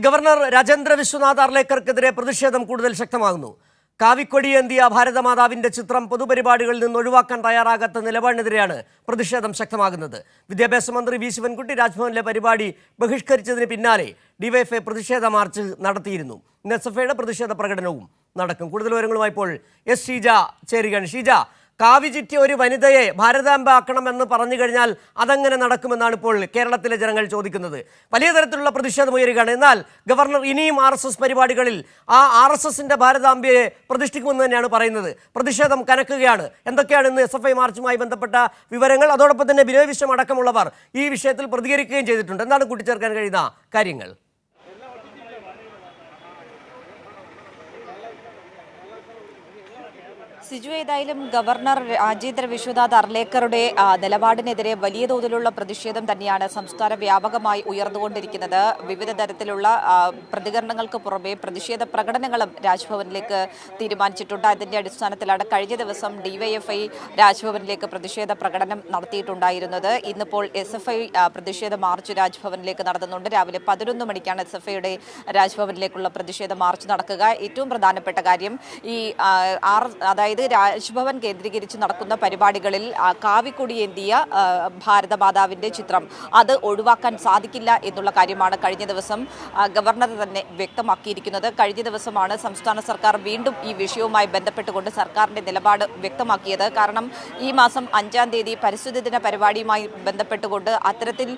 Governor Rajendra Vishwanath അർലേക്കർക്കെതിരെ പ്രതിഷേധം കൂടുതൽ ശക്തമാകുന്നു. കാവിക്കൊടിയേന്തിയ ഭാരതമാതാവിന്റെ ചിത്രം പൊതുപരിപാടികളിൽ നിന്ന് ഒഴിവാക്കാൻ തയ്യാറാകാത്ത നിലപാടിനെതിരെയാണ് പ്രതിഷേധം ശക്തമാകുന്നത്. വിദ്യാഭ്യാസ മന്ത്രി വി ശിവൻകുട്ടി രാജ്ഭവനിലെ പരിപാടി ബഹിഷ്കരിച്ചതിന് പിന്നാലെ ഡിവൈഎഫ്ഐ പ്രതിഷേധ മാർച്ച് നടത്തിയിരുന്നു. ഇന്ന് എസ്എഫ്ഐയുടെ പ്രതിഷേധ പ്രകടനവും നടക്കും. കൂടുതൽ വിവരങ്ങളുമായി ഇപ്പോൾ എസ് ഷീജ ചേരുകയാണ്. ഷീജ, കാവി ചുറ്റിയ ഒരു വനിതയെ ഭാരതാംബ ആക്കണമെന്ന് പറഞ്ഞു കഴിഞ്ഞാൽ അതെങ്ങനെ നടക്കുമെന്നാണ് ഇപ്പോൾ കേരളത്തിലെ ജനങ്ങൾ ചോദിക്കുന്നത്. വലിയ തരത്തിലുള്ള പ്രതിഷേധം ഉയരുകയാണ്. എന്നാൽ ഗവർണർ ഇനിയും RSS പരിപാടികളിൽ ആ RSSന്റെ ഭാരതാംബയെ പ്രതിഷ്ഠിക്കുമെന്ന് തന്നെയാണ് പറയുന്നത്. പ്രതിഷേധം കനക്കുകയാണ്. എന്തൊക്കെയാണ് ഇന്ന് SFI മാർച്ചുമായി ബന്ധപ്പെട്ട വിവരങ്ങൾ? അതോടൊപ്പം തന്നെ ബിനോയ് വിശ്വം അടക്കമുള്ളവർ ഈ വിഷയത്തിൽ പ്രതികരിക്കുകയും ചെയ്തിട്ടുണ്ട്. എന്താണ് കൂട്ടിച്ചേർക്കാൻ കഴിയുന്ന കാര്യങ്ങൾ? സിജു, ഏതായാലും ഗവർണർ രാജേന്ദ്ര വിശ്വനാഥ് അർലേക്കറുടെ നിലപാടിനെതിരെ വലിയ തോതിലുള്ള പ്രതിഷേധം തന്നെയാണ് സംസ്ഥാന വ്യാപകമായി ഉയർന്നുകൊണ്ടിരിക്കുന്നത്. വിവിധ തരത്തിലുള്ള പ്രതികരണങ്ങൾക്ക് പുറമെ പ്രതിഷേധ പ്രകടനങ്ങളും രാജ്ഭവനിലേക്ക് തീരുമാനിച്ചിട്ടുണ്ട്. അതിന്റെ അടിസ്ഥാനത്തിലാണ് കഴിഞ്ഞ ദിവസം ഡിവൈഎഫ്ഐ രാജ്ഭവനിലേക്ക് പ്രതിഷേധ പ്രകടനം നടത്തിയിട്ടുണ്ടായിരുന്നത്. ഇന്നിപ്പോൾ SFI പ്രതിഷേധ മാർച്ച് രാജ്ഭവനിലേക്ക് നടത്തുന്നുണ്ട്. രാവിലെ 11 മണിക്കാണ് SFIയുടെ രാജ്ഭവനിലേക്കുള്ള പ്രതിഷേധ മാർച്ച് നടക്കുക. ഏറ്റവും പ്രധാനപ്പെട്ട കാര്യം അതായത് രാജ്ഭവൻ കേന്ദ്രീകരിച്ച് നടക്കുന്ന പരിപാടികളിൽ കാവിക്കൊടിയേന്തിയ ഭാരതമാതാവിന്റെ ചിത്രം അത് ഒഴിവാക്കാൻ സാധിക്കില്ല എന്നുള്ള കാര്യമാണ് കഴിഞ്ഞ ദിവസം ഗവർണർ തന്നെ വ്യക്തമാക്കിയിരിക്കുന്നത്. കഴിഞ്ഞ ദിവസമാണ് സംസ്ഥാന സർക്കാർ വീണ്ടും ഈ വിഷയവുമായി ബന്ധപ്പെട്ടുകൊണ്ട് സർക്കാരിന്റെ നിലപാട് വ്യക്തമാക്കിയത്. കാരണം ഈ മാസം 5-ാം തീയതി പരിസ്ഥിതി ദിന പരിപാടിയുമായി ബന്ധപ്പെട്ടുകൊണ്ട് അത്തരത്തിൽ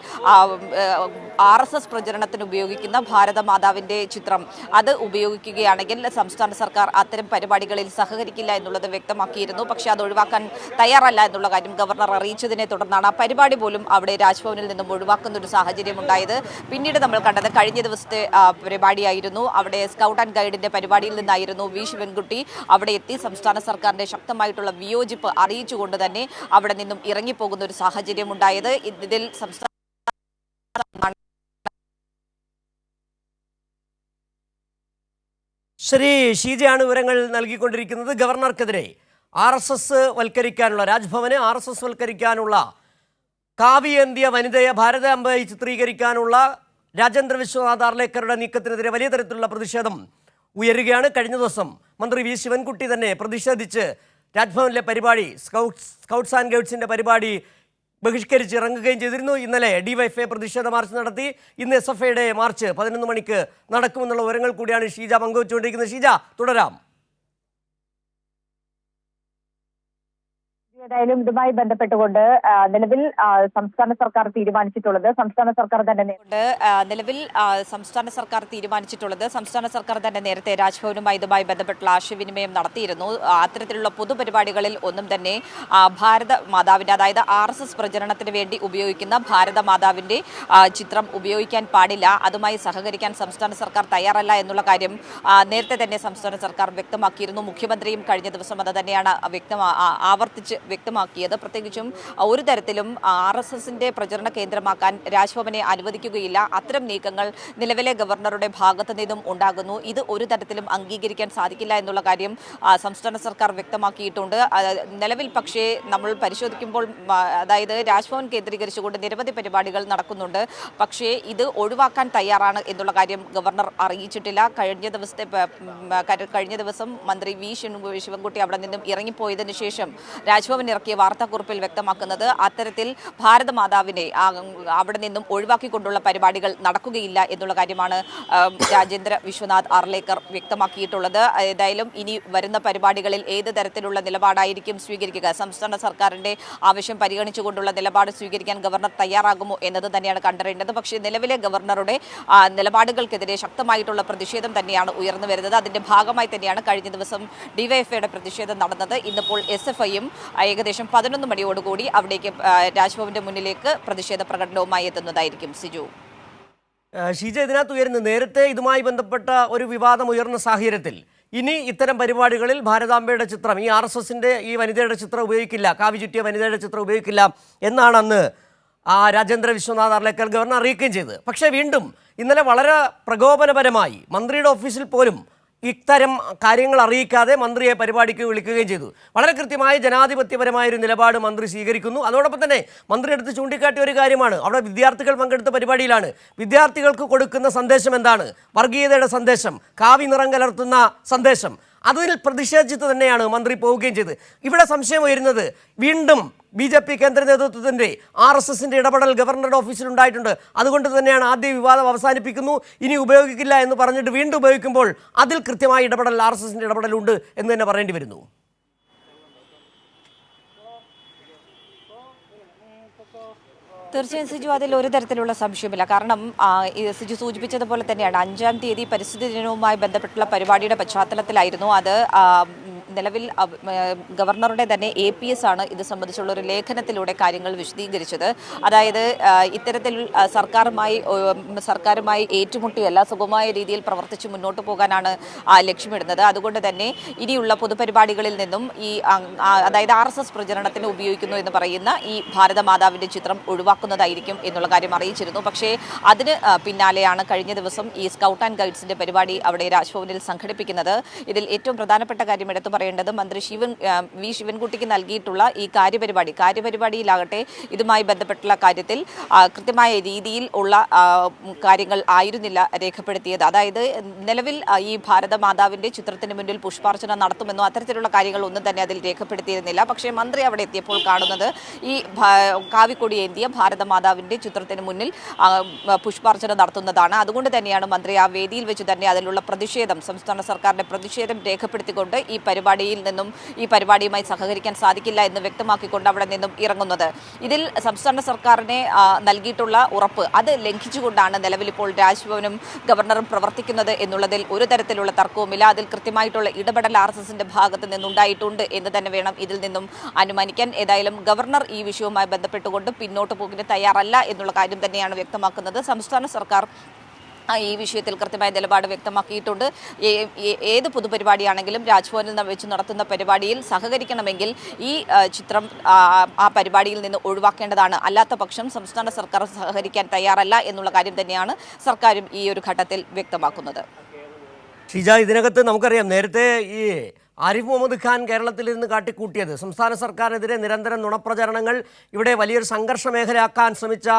RSS പ്രചരണത്തിന് ഉപയോഗിക്കുന്ന ഭാരതമാതാവിന്റെ ചിത്രം അത് ഉപയോഗിക്കുകയാണെങ്കിൽ സംസ്ഥാന സർക്കാർ അത്തരം പരിപാടികളിൽ സഹകരിക്കില്ല എന്നുള്ളത് വ്യക്തമാക്കിയിരുന്നു. പക്ഷേ അത് ഒഴിവാക്കാൻ തയ്യാറല്ല എന്നുള്ള കാര്യം ഗവർണർ അറിയിച്ചതിനെ തുടർന്നാണ് ആ പരിപാടി പോലും അവിടെ രാജ്ഭവനിൽ നിന്നും ഒഴിവാക്കുന്ന ഒരു സാഹചര്യം ഉണ്ടായത്. പിന്നീട് നമ്മൾ കണ്ടത് കഴിഞ്ഞ ദിവസത്തെ പരിപാടിയായിരുന്നു. അവിടെ സ്കൗട്ട് ആൻഡ് ഗൈഡിന്റെ പരിപാടിയിൽ നിന്നായിരുന്നു വി ശിവൻകുട്ടി അവിടെ എത്തി സംസ്ഥാന സർക്കാരിന്റെ ശക്തമായിട്ടുള്ള വിയോജിപ്പ് അറിയിച്ചുകൊണ്ട് തന്നെ അവിടെ നിന്നും ഇറങ്ങിപ്പോകുന്ന ഒരു സാഹചര്യം ഉണ്ടായത്. ഇതിൽ സംസ്ഥാന ശ്രീ ഷീജയാണ് വിവരങ്ങൾ നൽകിക്കൊണ്ടിരിക്കുന്നത്. ഗവർണർക്കെതിരെ RSS വൽക്കരിക്കാനുള്ള, രാജ്ഭവനെ RSS വൽക്കരിക്കാനുള്ള, കാവിയേന്തിയ വനിതയെ ഭാരതാംബയായി ചിത്രീകരിക്കാനുള്ള രാജേന്ദ്ര വിശ്വനാഥ് അർലേക്കറുടെ നീക്കത്തിനെതിരെ വലിയ തരത്തിലുള്ള പ്രതിഷേധം ഉയരുകയാണ്. കഴിഞ്ഞ ദിവസം മന്ത്രി വി ശിവൻകുട്ടി തന്നെ പ്രതിഷേധിച്ച് രാജ്ഭവനിലെ പരിപാടി സ്കൗട്ട്സ് ആൻഡ് ഗൈഡ്സിൻ്റെ പരിപാടി ബഹിഷ്കരിച്ച് ഇറങ്ങുകയും ചെയ്തിരുന്നു. ഇന്നലെ ഡിവൈഎഫ്ഐ പ്രതിഷേധ മാർച്ച് നടത്തി. ഇന്ന് SFIയുടെ മാർച്ച് 11 മണിക്ക് നടക്കുമെന്നുള്ള വിവരങ്ങൾ കൂടിയാണ് ഷീജ പങ്കുവച്ചുകൊണ്ടിരിക്കുന്നത്. ഷീജ, തുടരാം. ഏതായാലും ഇതുമായി ബന്ധപ്പെട്ടുകൊണ്ട് നിലവിൽ സംസ്ഥാന സർക്കാർ തീരുമാനിച്ചിട്ടുള്ളത് സംസ്ഥാന സർക്കാർ തന്നെ നേരത്തെ രാജ്ഭവനുമായി ഇതുമായി ബന്ധപ്പെട്ടുള്ള ആശയവിനിമയം നടത്തിയിരുന്നു. അത്തരത്തിലുള്ള പൊതുപരിപാടികളിൽ ഒന്നും തന്നെ ഭാരതമാതാവിന്റെ, അതായത് RSS പ്രചരണത്തിന് വേണ്ടി ഉപയോഗിക്കുന്ന ഭാരതമാതാവിന്റെ ചിത്രം ഉപയോഗിക്കാൻ പാടില്ല, അതുമായി സഹകരിക്കാൻ സംസ്ഥാന സർക്കാർ തയ്യാറല്ല എന്നുള്ള കാര്യം നേരത്തെ തന്നെ സംസ്ഥാന സർക്കാർ വ്യക്തമാക്കിയിരുന്നു. മുഖ്യമന്ത്രിയും കഴിഞ്ഞ ദിവസം അത് തന്നെയാണ് ആവർത്തിച്ച് വ്യക്തമാക്കിയത്. പ്രത്യേകിച്ചും ഒരു തരത്തിലും RSSന്റെ പ്രചരണ കേന്ദ്രമാക്കാൻ രാജ്ഭവനെ അനുവദിക്കുകയില്ല. അത്തരം നീക്കങ്ങൾ നിലവിലെ ഗവർണറുടെ ഭാഗത്തു നിന്നും ഉണ്ടാകുന്നു. ഇത് ഒരു തരത്തിലും അംഗീകരിക്കാൻ സാധിക്കില്ല എന്നുള്ള കാര്യം സംസ്ഥാന സർക്കാർ വ്യക്തമാക്കിയിട്ടുണ്ട്. നിലവിൽ പക്ഷേ നമ്മൾ പരിശോധിക്കുമ്പോൾ, അതായത് രാജ്ഭവൻ കേന്ദ്രീകരിച്ചുകൊണ്ട് നിരവധി പരിപാടികൾ നടക്കുന്നുണ്ട്. പക്ഷേ ഇത് ഒഴിവാക്കാൻ തയ്യാറാണ് എന്നുള്ള കാര്യം ഗവർണർ അറിയിച്ചിട്ടില്ല. കഴിഞ്ഞ ദിവസം മന്ത്രി വി ശിവൻകുട്ടി അവിടെ നിന്നും ഇറങ്ങിപ്പോയതിനു ശേഷം രാജ്ഭവൻ ഇറക്കിയ വാർത്താക്കുറിപ്പിൽ വ്യക്തമാക്കുന്നത് അത്തരത്തിൽ ഭാരതമാതാവിനെ അവിടെ നിന്നും ഒഴിവാക്കിക്കൊണ്ടുള്ള പരിപാടികൾ നടക്കുകയില്ല എന്നുള്ള കാര്യമാണ് രാജേന്ദ്ര വിശ്വനാഥ് അർലേക്കർ വ്യക്തമാക്കിയിട്ടുള്ളത്. ഏതായാലും ഇനി വരുന്ന പരിപാടികളിൽ ഏത് തരത്തിലുള്ള നിലപാടായിരിക്കും സ്വീകരിക്കുക, സംസ്ഥാന സർക്കാരിന്റെ ആവശ്യം പരിഗണിച്ചുകൊണ്ടുള്ള നിലപാട് സ്വീകരിക്കാൻ ഗവർണർ തയ്യാറാകുമോ എന്നത് തന്നെയാണ് കണ്ടറിയേണ്ടത്. പക്ഷേ നിലവിലെ ഗവർണറുടെ നിലപാടുകൾക്കെതിരെ ശക്തമായിട്ടുള്ള പ്രതിഷേധം തന്നെയാണ് ഉയർന്നു വരുന്നത്. അതിന്റെ ഭാഗമായി തന്നെയാണ് കഴിഞ്ഞ ദിവസം ഡിവൈഎഫ്ഐയുടെ പ്രതിഷേധം നടന്നത്. ഇന്നിപ്പോൾ SFIയും ഏകദേശം 11 മണിയോടുകൂടി അവിടേക്ക് രാജ്ഭവന്റെ മുന്നിലേക്ക് പ്രതിഷേധ പ്രകടനവുമായി എത്തുന്നതായിരിക്കും. സിജു, ഷീജ, ഇതിനകത്ത് ഉയരുന്ന നേരത്തെ ഇതുമായി ബന്ധപ്പെട്ട ഒരു വിവാദം ഉയർന്ന സാഹചര്യത്തിൽ ഇനി ഇത്തരം പരിപാടികളിൽ ഭാരതാംബയുടെ ചിത്രം, ഈ RSSന്റെ ഈ വനിതയുടെ ചിത്രം ഉപയോഗിക്കില്ല, കാവി ചുറ്റിയ വനിതയുടെ ചിത്രം ഉപയോഗിക്കില്ല എന്നാണ് അന്ന് രാജേന്ദ്ര വിശ്വനാഥ് അർലേക്കർ ഗവർണർ അറിയിക്കുകയും ചെയ്തത്. പക്ഷേ വീണ്ടും ഇന്നലെ വളരെ പ്രകോപനപരമായി മന്ത്രിയുടെ ഓഫീസിൽ പോലും ഇത്തരം കാര്യങ്ങൾ അറിയിക്കാതെ മന്ത്രിയെ പരിപാടിക്ക് വിളിക്കുകയും ചെയ്തു. വളരെ കൃത്യമായ ജനാധിപത്യപരമായ ഒരു നിലപാട് മന്ത്രി സ്വീകരിക്കുന്നു. അതോടൊപ്പം തന്നെ മന്ത്രി എടുത്ത് ചൂണ്ടിക്കാട്ടിയ ഒരു കാര്യമാണ്, അവിടെ വിദ്യാർത്ഥികൾ പങ്കെടുത്ത പരിപാടിയിലാണ്. വിദ്യാർത്ഥികൾക്ക് കൊടുക്കുന്ന സന്ദേശം എന്താണ്? വർഗീയതയുടെ സന്ദേശം, കാവി നിറം കലർത്തുന്ന സന്ദേശം. അതിൽ പ്രതിഷേധിച്ച് തന്നെയാണ് മന്ത്രി പോവുകയും ചെയ്തത്. ഇവിടെ സംശയം ഉയരുന്നത്, വീണ്ടും BJP കേന്ദ്ര നേതൃത്വത്തിൻ്റെ RSSൻ്റെ ഇടപെടൽ ഗവർണറുടെ ഓഫീസിൽ ഉണ്ടായിട്ടുണ്ട്. അതുകൊണ്ട് തന്നെയാണ് ആദ്യ വിവാദം അവസാനിപ്പിക്കുന്നു, ഇനി ഉപയോഗിക്കില്ല എന്ന് പറഞ്ഞിട്ട് വീണ്ടും ഉപയോഗിക്കുമ്പോൾ അതിൽ കൃത്യമായ ഇടപെടൽ RSSൻ്റെ ഇടപെടലുണ്ട് എന്ന് തന്നെ പറയേണ്ടി വരുന്നു. തീർച്ചയായും സിജു, അതിൽ ഒരു തരത്തിലുള്ള സംശയമില്ല. കാരണം സിജു സൂചിപ്പിച്ചതുപോലെ തന്നെയാണ് 5-ാം തീയതി പരിസ്ഥിതി ദിനവുമായി ബന്ധപ്പെട്ടുള്ള പരിപാടിയുടെ പശ്ചാത്തലത്തിലായിരുന്നു അത്. നിലവിൽ ഗവർണറുടെ തന്നെ APS ആണ് ഇത് സംബന്ധിച്ചുള്ള ഒരു ലേഖനത്തിലൂടെ കാര്യങ്ങൾ വിശദീകരിച്ചത്. അതായത് ഇത്തരത്തിൽ സർക്കാരുമായി ഏറ്റുമുട്ടിയല്ല, സുഗമമായ രീതിയിൽ പ്രവർത്തിച്ച് മുന്നോട്ട് പോകാനാണ് ലക്ഷ്യമിടുന്നത്. അതുകൊണ്ട് തന്നെ ഇനിയുള്ള പൊതുപരിപാടികളിൽ നിന്നും അതായത് RSS പ്രചരണത്തിന് ഉപയോഗിക്കുന്നു എന്ന് പറയുന്ന ഈ ഭാരതമാതാവിൻ്റെ ചിത്രം ഒഴിവാക്കുന്നതായിരിക്കും എന്നുള്ള കാര്യം അറിയിച്ചിരുന്നു. പക്ഷേ അതിന് പിന്നാലെയാണ് കഴിഞ്ഞ ദിവസം ഈ സ്കൗട്ട് ആൻഡ് ഗൈഡ്സിൻ്റെ പരിപാടി അവിടെ രാജ്ഭവനിൽ സംഘടിപ്പിക്കുന്നത്. ഇതിൽ ഏറ്റവും പ്രധാനപ്പെട്ട കാര്യം എടുത്തു പറയേണ്ടത് മന്ത്രി വി ശിവൻകുട്ടിക്ക് നൽകിയിട്ടുള്ള ഈ കാര്യപരിപാടിയിലാകട്ടെ ഇതുമായി ബന്ധപ്പെട്ടുള്ള കാര്യത്തിൽ കൃത്യമായ രീതിയിൽ ഉള്ള കാര്യങ്ങൾ ആയിരുന്നില്ല രേഖപ്പെടുത്തിയത്. അതായത് നിലവിൽ ഈ ഭാരതമാതാവിൻ്റെ ചിത്രത്തിന് മുന്നിൽ പുഷ്പാർച്ചന നടത്തുമെന്നോ അത്തരത്തിലുള്ള കാര്യങ്ങൾ ഒന്നും തന്നെ അതിൽ രേഖപ്പെടുത്തിയിരുന്നില്ല. പക്ഷേ മന്ത്രി അവിടെ എത്തിയപ്പോൾ കാണുന്നത് ഈ കാവിക്കൊടി ഏന്തിയ ഭാരതമാതാവിൻ്റെ ചിത്രത്തിന് മുന്നിൽ പുഷ്പാർച്ചന നടത്തുന്നതാണ്. അതുകൊണ്ട് തന്നെയാണ് മന്ത്രി ആ വേദിയിൽ വെച്ച് തന്നെ അതിലുള്ള പ്രതിഷേധം, സംസ്ഥാന സർക്കാരിൻ്റെ പ്രതിഷേധം രേഖപ്പെടുത്തിക്കൊണ്ട് ഈ പരിപാടിയുമായി സഹകരിക്കാൻ സാധിക്കില്ല എന്ന് വ്യക്തമാക്കിക്കൊണ്ട് അവിടെ നിന്നും ഇറങ്ങുന്നത്. ഇതിൽ സംസ്ഥാന സർക്കാരിനെ നൽകിയിട്ടുള്ള ഉറപ്പ് അത് ലംഘിച്ചുകൊണ്ടാണ് നിലവിലിപ്പോൾ രാജ്ഭവനും ഗവർണറും പ്രവർത്തിക്കുന്നത് എന്നുള്ളതിൽ ഒരു തരത്തിലുള്ള തർക്കവുമില്ല. അതിൽ കൃത്യമായിട്ടുള്ള ഇടപെടൽ RSSന്റെ ഭാഗത്ത് നിന്നുണ്ടായിട്ടുണ്ട് എന്ന് തന്നെ വേണം ഇതിൽ നിന്നും അനുമാനിക്കാൻ. ഏതായാലും ഗവർണർ ഈ വിഷയവുമായി ബന്ധപ്പെട്ടുകൊണ്ട് പിന്നോട്ട് പോകുന്നതിന് തയ്യാറല്ല എന്നുള്ള കാര്യം തന്നെയാണ് വ്യക്തമാക്കുന്നത്. സംസ്ഥാന സർക്കാർ ഈ വിഷയത്തിൽ കൃത്യമായ നിലപാട് വ്യക്തമാക്കിയിട്ടുണ്ട്. ഏത് പൊതുപരിപാടിയാണെങ്കിലും രാജ്ഭവനിൽ വെച്ച് നടത്തുന്ന പരിപാടിയിൽ സഹകരിക്കണമെങ്കിൽ ഈ ചിത്രം ആ പരിപാടിയിൽ നിന്ന് ഒഴിവാക്കേണ്ടതാണ്. അല്ലാത്ത പക്ഷം സംസ്ഥാന സർക്കാർ സഹകരിക്കാൻ തയ്യാറല്ല എന്നുള്ള കാര്യം തന്നെയാണ് സർക്കാരും ഈ ഒരു ഘട്ടത്തിൽ വ്യക്തമാക്കുന്നത്. ഷീജ, ഇതിനകത്ത് നമുക്കറിയാം, നേരത്തെ ഈ ആരിഫ് മുഹമ്മദ് ഖാൻ കേരളത്തിൽ നിന്ന് കാട്ടിക്കൂട്ടിയത് സംസ്ഥാന സർക്കാരിനെതിരെ നിരന്തരം നുണപ്രചരണങ്ങൾ, ഇവിടെ വലിയൊരു സംഘർഷ മേഖലയാക്കാൻ ശ്രമിച്ച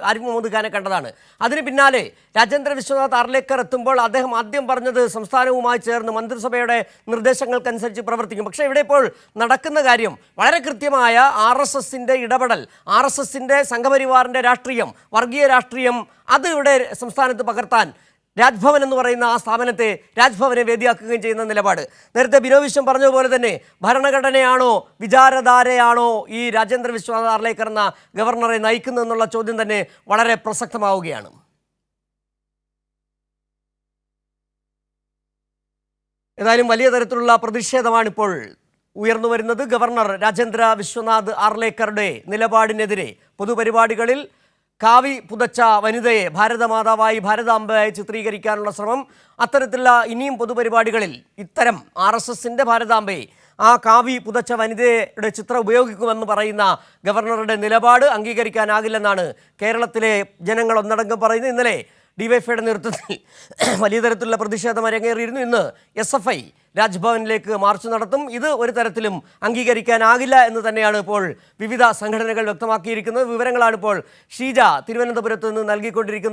ആരിഫ് മുഹമ്മദ് ഖാനെ കണ്ടതാണ്. അതിന് പിന്നാലെ രാജേന്ദ്ര വിശ്വനാഥ് അർലേക്കർ എത്തുമ്പോൾ അദ്ദേഹം ആദ്യം പറഞ്ഞത് സംസ്ഥാനവുമായി ചേർന്ന് മന്ത്രിസഭയുടെ നിർദ്ദേശങ്ങൾക്കനുസരിച്ച് പ്രവർത്തിക്കും. പക്ഷേ ഇവിടെ ഇപ്പോൾ നടക്കുന്ന കാര്യം വളരെ കൃത്യമായ RSSൻ്റെ ഇടപെടൽ, RSSൻ്റെ സംഘപരിവാറിൻ്റെ രാഷ്ട്രീയം, വർഗീയ രാഷ്ട്രീയം, അത് ഇവിടെ സംസ്ഥാനത്ത് പകർത്താൻ രാജ്ഭവൻ എന്ന് പറയുന്ന ആ സ്ഥാപനത്തെ രാജ്ഭവനെ വേദിയാക്കുകയും ചെയ്യുന്ന നിലപാട്. നേരത്തെ ബിനോയ് വിശ്വം പറഞ്ഞതുപോലെ തന്നെ ഭരണഘടനയാണോ വിചാരധാരയാണോ ഈ രാജേന്ദ്ര വിശ്വനാഥ് അർലേക്കർ എന്ന ഗവർണറെ നയിക്കുന്നതെന്നുള്ള ചോദ്യം തന്നെ വളരെ പ്രസക്തമാവുകയാണ്. ഏതായാലും വലിയ തരത്തിലുള്ള പ്രതിഷേധമാണിപ്പോൾ ഉയർന്നു വരുന്നത്. ഗവർണർ രാജേന്ദ്ര വിശ്വനാഥ് അർലേക്കറുടെ നിലപാടിനെതിരെ പൊതുപരിപാടികളിൽ കാവി പുതച്ച വനിതയെ ഭാരതമാതാവായി, ഭാരതാംബയായി ചിത്രീകരിക്കാനുള്ള ശ്രമം, അത്തരത്തിലുള്ള ഇനിയും പൊതുപരിപാടികളിൽ ഇത്തരം RSSൻ്റെ ഭാരതാംബയെ, ആ കാവി പുതച്ച വനിതയുടെ ചിത്രം ഉപയോഗിക്കുമെന്ന് പറയുന്ന ഗവർണറുടെ നിലപാട് അംഗീകരിക്കാനാകില്ലെന്നാണ് കേരളത്തിലെ ജനങ്ങൾ ഒന്നടങ്കം പറയുന്നത്. ഇന്നലെ DYFIയുടെ നേതൃത്വത്തിൽ വലിയ തരത്തിലുള്ള പ്രതിഷേധം അരങ്ങേറിയിരുന്നു. ഇന്ന് SFI രാജ്ഭവനിലേക്ക് മാർച്ച് നടത്തും. ഇത് ഒരു തരത്തിലും അംഗീകരിക്കാനാകില്ല എന്ന് തന്നെയാണ് ഇപ്പോൾ വിവിധ സംഘടനകൾ വ്യക്തമാക്കിയിരിക്കുന്നത്. വിവരങ്ങളാണ് ഇപ്പോൾ ഷീജ തിരുവനന്തപുരത്ത് നിന്ന് നൽകിക്കൊണ്ടിരിക്കുന്നത്.